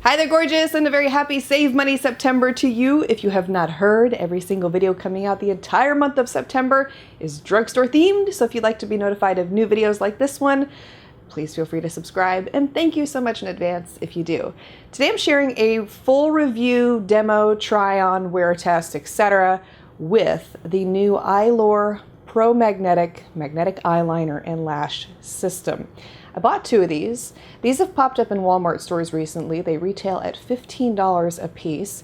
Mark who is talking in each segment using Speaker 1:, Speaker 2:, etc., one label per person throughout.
Speaker 1: Hi there, gorgeous, and a very happy Save Money September to you. If you have not heard, every single video coming out the entire month of September is drugstore themed. So if you'd like to be notified of new videos like this one, please feel free to subscribe, and thank you so much in advance if you do. Today I'm sharing a full review, demo, try-on, wear test, etc. with the new Eylure Pro Magnetic Eyeliner and Lash System. I bought two of these. These have popped up in Walmart stores recently. They retail at $15 a piece,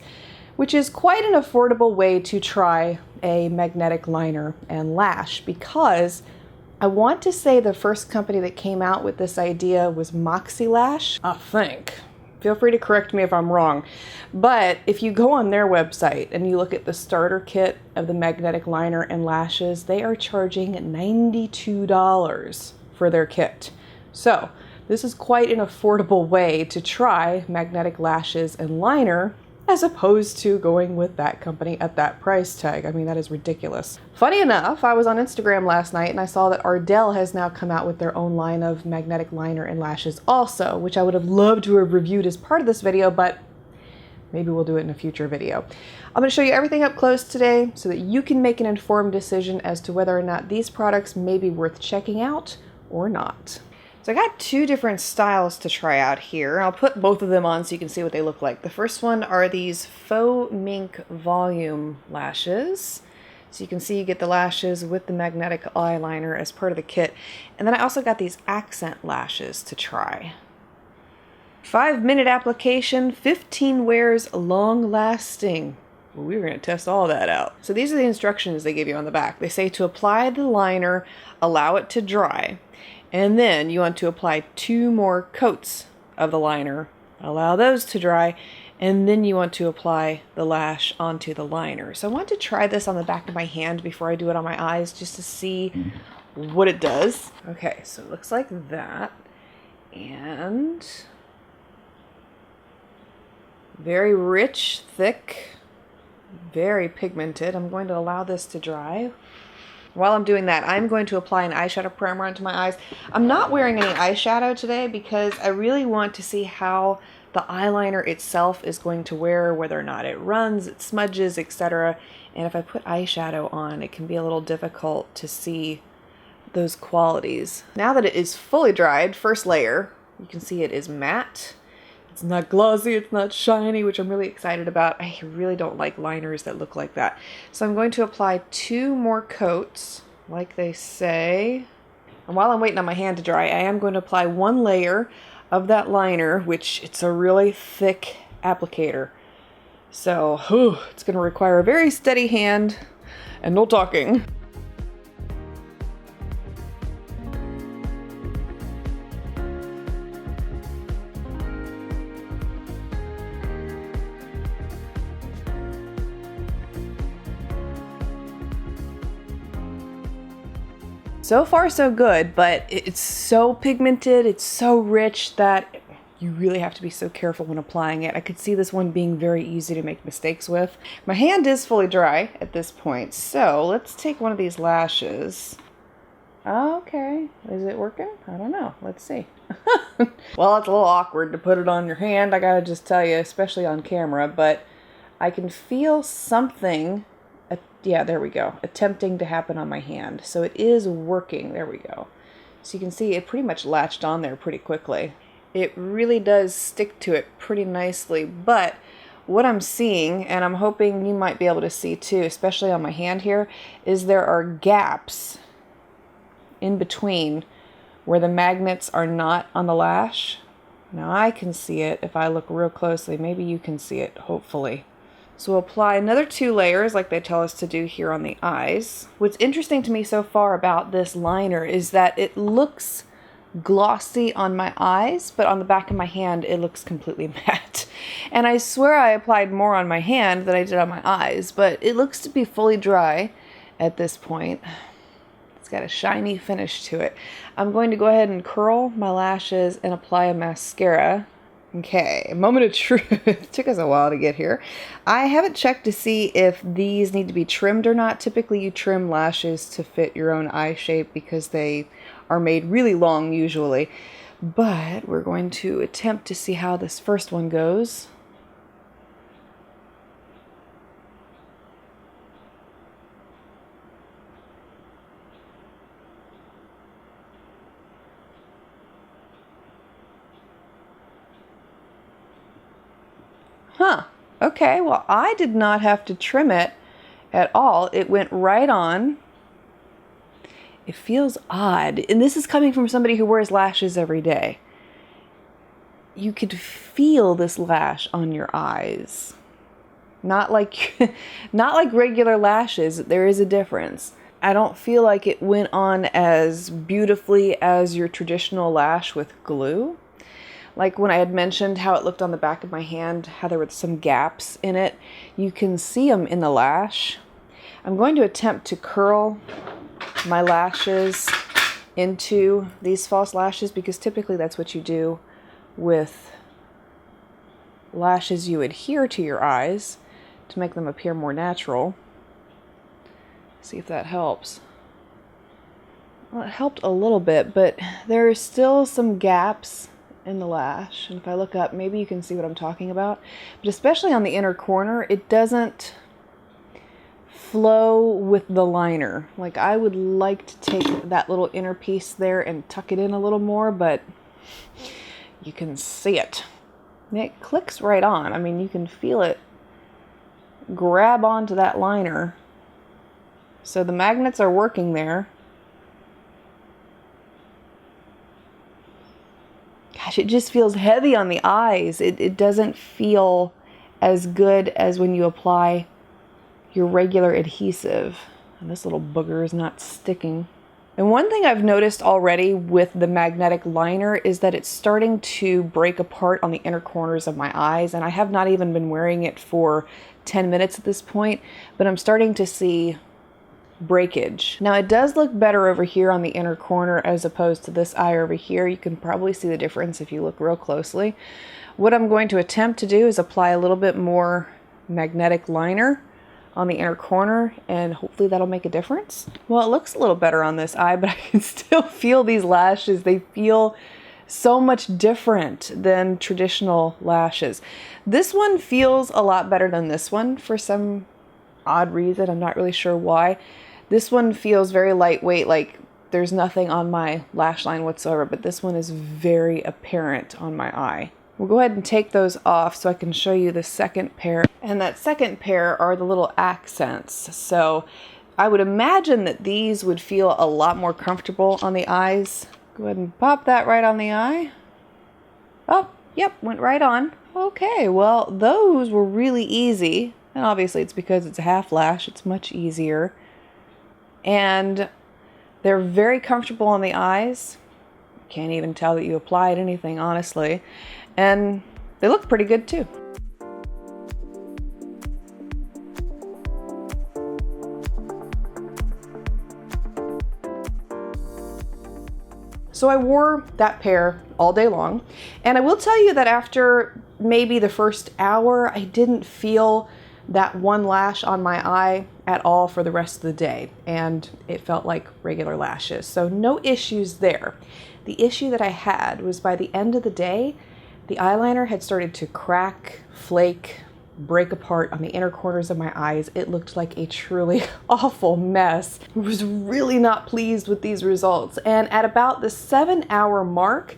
Speaker 1: which is quite an affordable way to try a magnetic liner and lash, because I want to say the first company that came out with this idea was Moxie Lash, I think. Feel free to correct me if I'm wrong. But if you go on their website and you look at the starter kit of the magnetic liner and lashes, they are charging $92 for their kit. So this is quite an affordable way to try magnetic lashes and liner, as opposed to going with that company at that price tag. I mean, that is ridiculous. Funny enough, I was on Instagram last night and I saw that Ardell has now come out with their own line of magnetic liner and lashes also, which I would have loved to have reviewed as part of this video, but maybe we'll do it in a future video. I'm going to show you everything up close today so that you can make an informed decision as to whether or not these products may be worth checking out or not. So I got two different styles to try out here. I'll put both of them on so you can see what they look like. The first one are these faux mink volume lashes. So you can see you get the lashes with the magnetic eyeliner as part of the kit. And then I also got these accent lashes to try. 5-minute application, 15 wears, long lasting. Well, we were going to test all that out. So these are the instructions they give you on the back. They say to apply the liner, allow it to dry. And then you want to apply 2 more coats of the liner, allow those to dry, and then you want to apply the lash onto the liner. So I want to try this on the back of my hand before I do it on my eyes, just to see what it does. Okay, so it looks like that. And very rich, thick, very pigmented. I'm going to allow this to dry. While I'm doing that, I'm going to apply an eyeshadow primer onto my eyes. I'm not wearing any eyeshadow today because I really want to see how the eyeliner itself is going to wear, whether or not it runs, it smudges, etc. And if I put eyeshadow on, it can be a little difficult to see those qualities. Now that it is fully dried, first layer, you can see it is matte. It's not glossy, it's not shiny, which I'm really excited about. I really don't like liners that look like that. So I'm going to apply 2 more coats, like they say. And while I'm waiting on my hand to dry, I am going to apply 1 layer of that liner, which it's a really thick applicator. So it's going to require a very steady hand and no talking. So far so good, but it's so pigmented, it's so rich that you really have to be so careful when applying it. I could see this one being very easy to make mistakes with. My hand is fully dry at this point, so let's take one of these lashes. Okay, is it working? I don't know, let's see. Well, it's a little awkward to put it on your hand, I gotta just tell you, especially on camera, but I can feel something. Yeah, there we go. Attempting to happen on my hand. So it is working. There we go. So you can see it pretty much latched on there pretty quickly. It really does stick to it pretty nicely, but what I'm seeing, and I'm hoping you might be able to see too, especially on my hand here, is there are gaps in between where the magnets are not on the lash. Now I can see it if I look real closely. Maybe you can see it, hopefully. So we'll apply another 2 layers like they tell us to do here on the eyes. What's interesting to me so far about this liner is that it looks glossy on my eyes, but on the back of my hand it looks completely matte. And I swear I applied more on my hand than I did on my eyes, but it looks to be fully dry at this point. It's got a shiny finish to it. I'm going to go ahead and curl my lashes and apply a mascara Okay, moment of truth. Took us a while to get here. I haven't checked to see if these need to be trimmed or not. Typically you trim lashes to fit your own eye shape because they are made really long usually. But we're going to attempt to see how this first one goes. Huh. Okay, well, I did not have to trim it at all. It went right on. It feels odd. And this is coming from somebody who wears lashes every day. You could feel this lash on your eyes. Not like regular lashes. There is a difference. I don't feel like it went on as beautifully as your traditional lash with glue. Like when I had mentioned how it looked on the back of my hand, how there were some gaps in it. You can see them in the lash. I'm going to attempt to curl my lashes into these false lashes because typically that's what you do with lashes you adhere to your eyes to make them appear more natural. See if that helps. Well, it helped a little bit, but there are still some gaps in the lash, and if I look up, maybe you can see what I'm talking about. But especially on the inner corner, it doesn't flow with the liner. Like I would like to take that little inner piece there and tuck it in a little more, but you can see it. And it clicks right on. I mean, you can feel it grab onto that liner. So the magnets are working there. Gosh, it just feels heavy on the eyes. It doesn't feel as good as when you apply your regular adhesive. And this little booger is not sticking. And one thing I've noticed already with the magnetic liner is that it's starting to break apart on the inner corners of my eyes. And I have not even been wearing it for 10 minutes at this point, but I'm starting to see breakage. Now it does look better over here on the inner corner as opposed to this eye over here. You can probably see the difference if you look real closely. What I'm going to attempt to do is apply a little bit more magnetic liner on the inner corner, and hopefully that'll make a difference. Well, it looks a little better on this eye, but I can still feel these lashes. They feel so much different than traditional lashes. This one feels a lot better than this one for some odd reason. I'm not really sure why. This one feels very lightweight, like there's nothing on my lash line whatsoever, but this one is very apparent on my eye. We'll go ahead and take those off so I can show you the second pair. And that second pair are the little accents. So I would imagine that these would feel a lot more comfortable on the eyes. Go ahead and pop that right on the eye. Oh, yep, went right on. Okay, well, those were really easy. And obviously it's because it's a half lash, it's much easier. And they're very comfortable on the eyes. Can't even tell that you applied anything, honestly. And they look pretty good too. So I wore that pair all day long. And I will tell you that after maybe the first hour, I didn't feel that one lash on my eye at all for the rest of the day. And it felt like regular lashes. So no issues there. The issue that I had was by the end of the day, the eyeliner had started to crack, flake, break apart on the inner corners of my eyes. It looked like a truly awful mess. I was really not pleased with these results. And at about the 7-hour mark,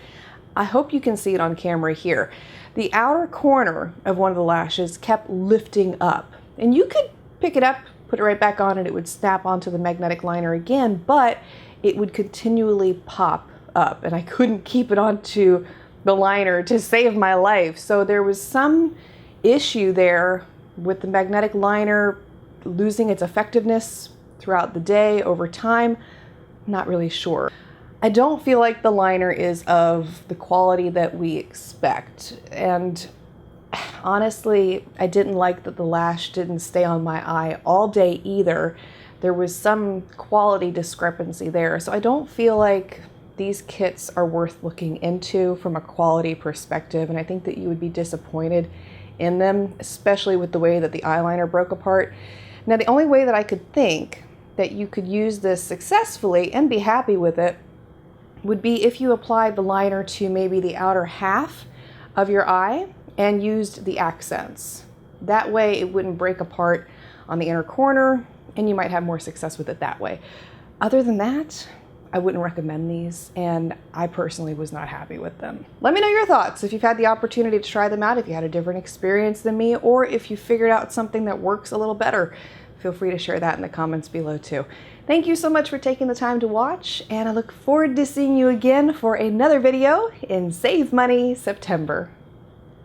Speaker 1: I hope you can see it on camera here, the outer corner of one of the lashes kept lifting up. And you could pick it up, put it right back on, and it would snap onto the magnetic liner again, but it would continually pop up, and I couldn't keep it onto the liner to save my life. So there was some issue there with the magnetic liner losing its effectiveness throughout the day over time. Not really sure. I don't feel like the liner is of the quality that we expect. And honestly, I didn't like that the lash didn't stay on my eye all day either. There was some quality discrepancy there. So I don't feel like these kits are worth looking into from a quality perspective, and I think that you would be disappointed in them, especially with the way that the eyeliner broke apart. Now, the only way that I could think that you could use this successfully and be happy with it would be if you applied the liner to maybe the outer half of your eye and used the accents. That way it wouldn't break apart on the inner corner, and you might have more success with it that way. Other than that, I wouldn't recommend these, and I personally was not happy with them. Let me know your thoughts if you've had the opportunity to try them out, if you had a different experience than me, or if you figured out something that works a little better. Feel free to share that in the comments below too. Thank you so much for taking the time to watch, and I look forward to seeing you again for another video in Save Money September.